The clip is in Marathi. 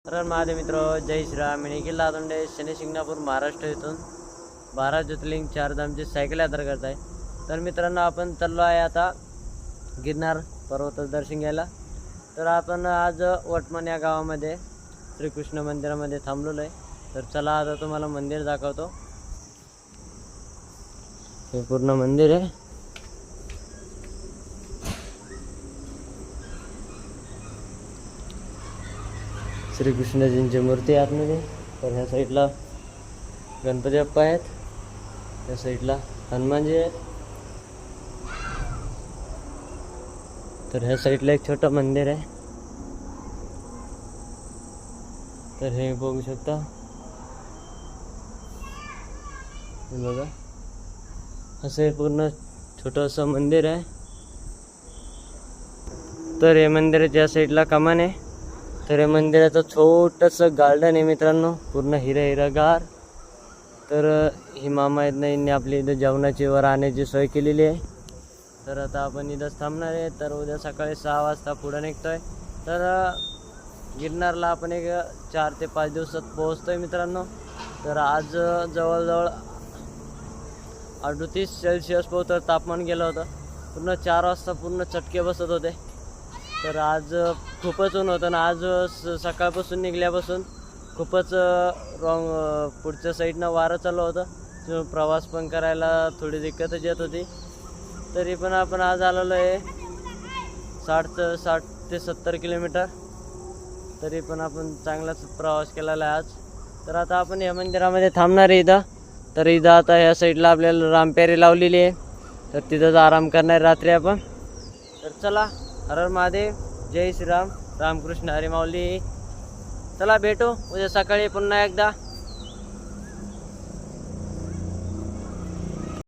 तर महादेव मित्र, जय श्रीराम. मी निखिल लातोंडे, शनी शिंगणापूर, महाराष्ट्र येथून 12 ज्योतिर्लिंग 4 धामची सायकल यात्रा करत आहे. तर मित्रांनो, आपण चाललो आहे आता गिरनार पर्वताचं दर्शन घ्यायला. तर आपण आज वटमन या गावामध्ये श्रीकृष्ण मंदिरामध्ये थांबलेलो आहे. तर चला आता तुम्हाला मंदिर दाखवतो. हे पूर्ण मंदिर आहे. श्रीकृष्णजींची मूर्ती आहे आतमध्ये. तर ह्या साईडला गणपती बाप्पा आहेत, त्या साईडला हनुमानजी आहेत. तर ह्या साईडला एक छोटं मंदिर आहे. तर हे बघू शकता, हे बघा, असं हे पूर्ण छोटंसं मंदिर आहे. तर हे मंदिराच्या या साईडला कमान आहे. तर हे मंदिराचं छोटंसं गार्डन आहे मित्रांनो, पूर्ण हिरगार. तर ही मामा आहेत ना, यांनी आपली इथं जेवणाची व राहण्याची सोय केलेली आहे. तर आता आपण इथंच थांबणार आहे. तर उद्या सकाळी 6 वाजता पुढे निघतोय. तर गिरनारला आपण एक 4 ते 5 दिवसात पोहोचतोय मित्रांनो. तर आज जवळजवळ 38 सेल्सिअस पोहोचतं तापमान गेलं होतं. पूर्ण 4 वाजता पूर्ण चटके बसत होते. तर आज खूपच ऊन होतं ना. आज सकाळपासून निघल्यापासून खूपच पुढच्या साईडनं वारं चालू होतं. प्रवास पण करायला थोडी दिक्कतच येत होती. तरी पण आपण आज आलेलो आहे 60 ते 70 किलोमीटर. तरी पण आपण चांगलाच प्रवास केलेला आहे आज. तर आता आपण या मंदिरामध्ये थांबणार आहे इथं. तर इथं आता ह्या साईडला आपल्याला रामप्यारी लावलेली आहे. तर तिथंच आराम करणार रात्री आपण. तर चला, हर हर महादेव, जय श्रीराम, रामकृष्ण हरी माऊली. चला भेटू उद्या सकाळी पुन्हा एकदा.